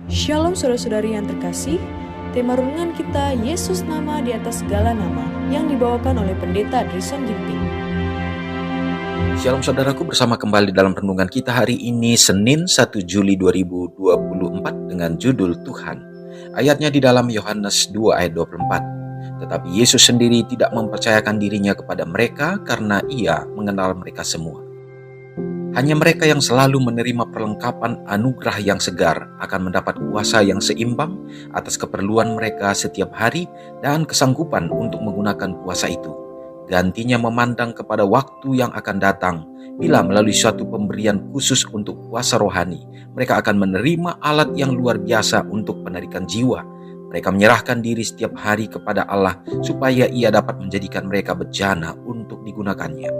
Shalom saudara-saudari yang terkasih, tema renungan kita Yesus nama di atas segala nama yang dibawakan oleh Pendeta Drison Gimping. Shalom saudaraku, bersama kembali dalam renungan kita hari ini Senin 1 Juli 2024 dengan judul Tuhan. Ayatnya di dalam Yohanes 2 ayat 24. Tetapi Yesus sendiri tidak mempercayakan dirinya kepada mereka karena ia mengenal mereka semua. Hanya mereka yang selalu menerima perlengkapan anugerah yang segar akan mendapat kuasa yang seimbang atas keperluan mereka setiap hari dan kesanggupan untuk menggunakan kuasa itu. Gantinya memandang kepada waktu yang akan datang, bila melalui suatu pemberian khusus untuk kuasa rohani, mereka akan menerima alat yang luar biasa untuk penarikan jiwa. Mereka menyerahkan diri setiap hari kepada Allah supaya Ia dapat menjadikan mereka bejana untuk digunakannya.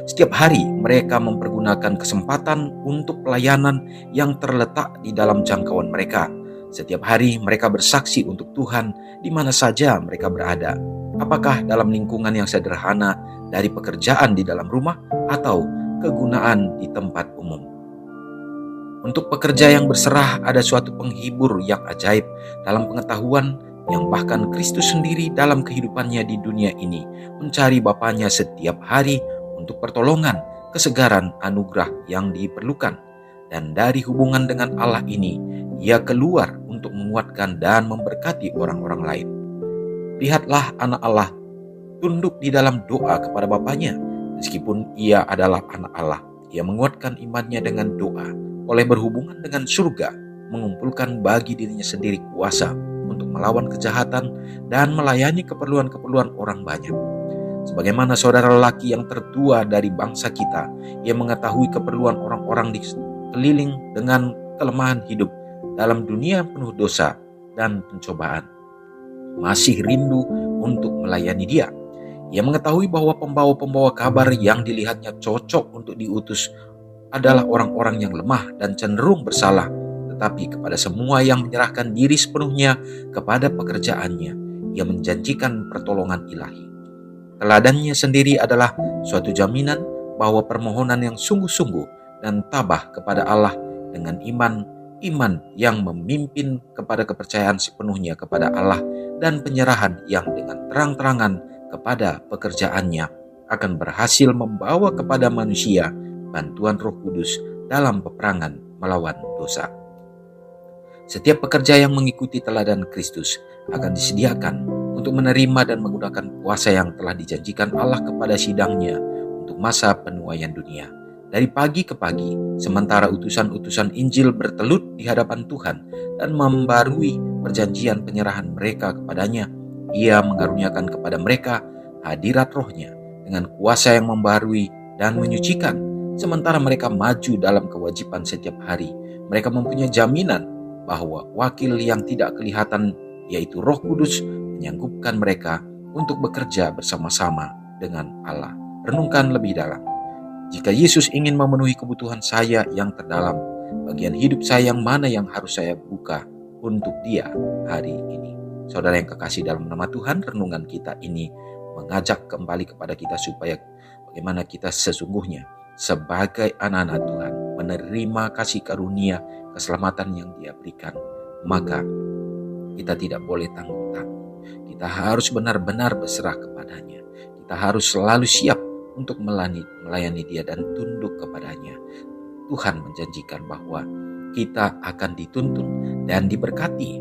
Setiap hari mereka mempergunakan kesempatan untuk pelayanan yang terletak di dalam jangkauan mereka. Setiap hari mereka bersaksi untuk Tuhan di mana saja mereka berada. Apakah dalam lingkungan yang sederhana dari pekerjaan di dalam rumah atau kegunaan di tempat umum. Untuk pekerja yang berserah ada suatu penghibur yang ajaib dalam pengetahuan yang bahkan Kristus sendiri dalam kehidupannya di dunia ini mencari Bapanya setiap hari untuk pertolongan, kesegaran, anugerah yang diperlukan. Dan dari hubungan dengan Allah ini, Ia keluar untuk menguatkan dan memberkati orang-orang lain. Lihatlah anak Allah tunduk di dalam doa kepada Bapanya. Meskipun Ia adalah anak Allah, Ia menguatkan imannya dengan doa. Oleh berhubungan dengan surga, mengumpulkan bagi dirinya sendiri kuasa untuk melawan kejahatan dan melayani keperluan-keperluan orang banyak. Sebagaimana saudara lelaki yang tertua dari bangsa kita, ia mengetahui keperluan orang-orang di sekeliling dengan kelemahan hidup dalam dunia penuh dosa dan pencobaan. Masih rindu untuk melayani dia. Ia mengetahui bahwa pembawa-pembawa kabar yang dilihatnya cocok untuk diutus adalah orang-orang yang lemah dan cenderung bersalah, tetapi kepada semua yang menyerahkan diri sepenuhnya kepada pekerjaannya, ia menjanjikan pertolongan ilahi. Teladannya sendiri adalah suatu jaminan bahwa permohonan yang sungguh-sungguh dan tabah kepada Allah dengan iman yang memimpin kepada kepercayaan sepenuhnya kepada Allah dan penyerahan yang dengan terang-terangan kepada pekerjaannya akan berhasil membawa kepada manusia bantuan Roh Kudus dalam peperangan melawan dosa. Setiap pekerja yang mengikuti teladan Kristus akan disediakan untuk menerima dan menggunakan kuasa yang telah dijanjikan Allah kepada sidangnya untuk masa penuaian dunia. Dari pagi ke pagi, sementara utusan-utusan Injil bertelut di hadapan Tuhan dan membarui perjanjian penyerahan mereka kepadanya, Ia mengaruniakan kepada mereka hadirat Roh-Nya dengan kuasa yang membarui dan menyucikan. Sementara mereka maju dalam kewajiban setiap hari, mereka mempunyai jaminan bahwa wakil yang tidak kelihatan, yaitu Roh Kudus, menyanggupkan mereka untuk bekerja bersama-sama dengan Allah. Renungkan lebih dalam. Jika Yesus ingin memenuhi kebutuhan saya yang terdalam, bagian hidup saya yang mana yang harus saya buka untuk Dia hari ini? Saudara yang kekasih dalam nama Tuhan, renungan kita ini mengajak kembali kepada kita supaya bagaimana kita sesungguhnya sebagai anak-anak Tuhan menerima kasih karunia keselamatan yang Dia berikan, maka kita tidak boleh tanggung-tanggung. Kita harus benar-benar berserah kepadanya. Kita harus selalu siap untuk melayani Dia dan tunduk kepadanya. Tuhan menjanjikan bahwa kita akan dituntun dan diberkati.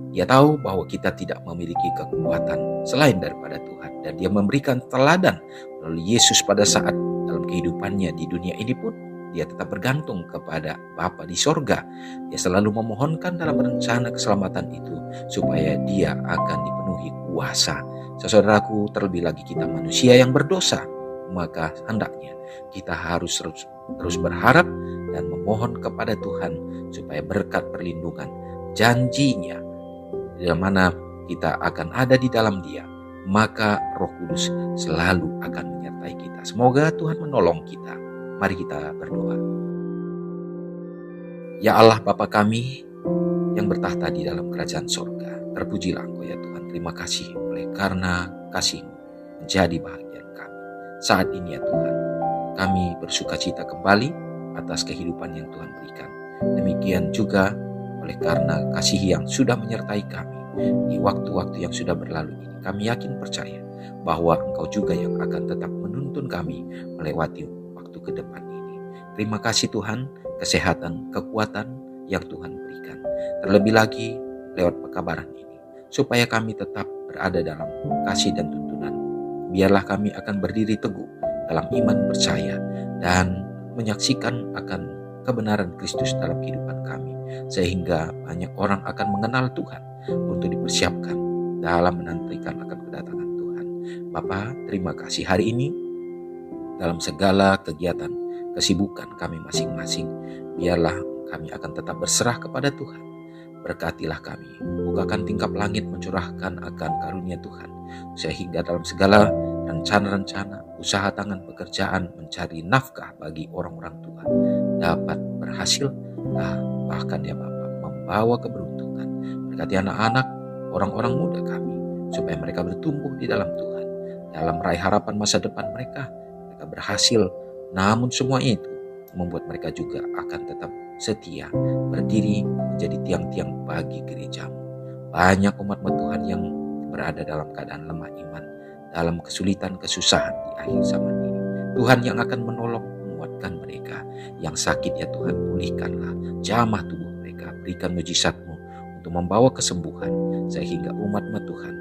Dia tahu bahwa kita tidak memiliki kekuatan selain daripada Tuhan, dan Dia memberikan teladan melalui Yesus pada saat dalam kehidupannya di dunia ini pun Dia tetap bergantung kepada Bapa di sorga. Dia selalu memohonkan dalam rencana keselamatan itu supaya Dia akan dipenuhi kuasa. Saudaraku, terlebih lagi kita manusia yang berdosa, maka hendaknya kita harus terus berharap dan memohon kepada Tuhan supaya berkat perlindungan janjinya di mana kita akan ada di dalam Dia, maka Roh Kudus selalu akan menyertai kita. Semoga Tuhan menolong kita. Mari kita berdoa. Ya Allah Bapa kami yang bertahta di dalam kerajaan sorga, terpujilah Engkau ya Tuhan. Terima kasih oleh karena kasih-Mu menjadi bahagian kami. Saat ini ya Tuhan, kami bersuka cita kembali atas kehidupan yang Tuhan berikan. Demikian juga oleh karena kasih yang sudah menyertai kami di waktu-waktu yang sudah berlalu ini. Kami yakin percaya bahwa Engkau juga yang akan tetap menuntun kami melewati waktu ke depan ini. Terima kasih Tuhan, kesehatan, kekuatan yang Tuhan berikan. Terlebih lagi lewat pekabaran ini, supaya kami tetap berada dalam kasih dan tuntunan. Biarlah kami akan berdiri teguh dalam iman percaya dan menyaksikan akan kebenaran Kristus dalam kehidupan kami, sehingga banyak orang akan mengenal Tuhan untuk dipersiapkan dalam menantikan akan kedatangan Tuhan. Bapa, terima kasih hari ini dalam segala kegiatan, kesibukan kami masing-masing, biarlah kami akan tetap berserah kepada Tuhan. Berkatilah kami, bukakan tingkap langit mencurahkan akan karunia Tuhan, sehingga dalam segala rencana-rencana, usaha tangan, pekerjaan, mencari nafkah bagi orang-orang tua dapat berhasil, bahkan ya Bapa, membawa keberuntungan. Berkati anak-anak, orang-orang muda kami, supaya mereka bertumbuh di dalam Tuhan, dalam meraih harapan masa depan mereka berhasil. Namun semua itu membuat mereka juga akan tetap setia, berdiri menjadi tiang-tiang bagi gerejamu. Banyak umat Tuhan yang berada dalam keadaan lemah iman, dalam kesulitan, kesusahan di akhir zaman ini. Tuhan yang akan menolong, menguatkan mereka. Yang sakit ya Tuhan, pulihkanlah, jamah tubuh mereka, berikan mujizat-Mu untuk membawa kesembuhan, sehingga umat Tuhan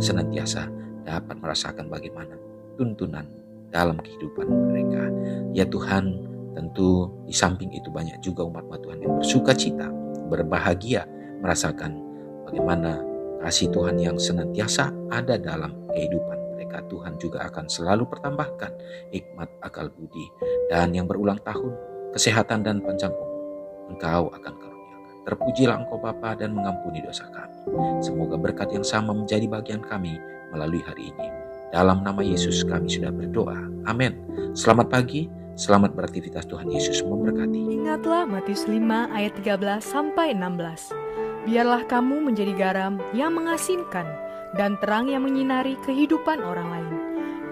senantiasa dapat merasakan bagaimana tuntunan dalam kehidupan mereka. Ya Tuhan, tentu di samping itu banyak juga umat Tuhan yang bersuka cita, berbahagia, merasakan bagaimana kasih Tuhan yang senantiasa ada dalam kehidupan mereka. Tuhan juga akan selalu pertambahkan hikmat, akal budi, dan yang berulang tahun, kesehatan dan panjang umur Engkau akan karuniakan. Terpujilah Engkau Bapa dan mengampuni dosa kami. Semoga berkat yang sama menjadi bagian kami melalui hari ini. Dalam nama Yesus kami sudah berdoa. Amin. Selamat pagi, selamat beraktivitas, Tuhan Yesus memberkati. Ingatlah Matius 5 ayat 13-16. Biarlah kamu menjadi garam yang mengasinkan dan terang yang menyinari kehidupan orang lain.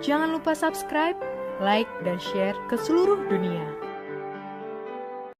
Jangan lupa subscribe, like, dan share ke seluruh dunia.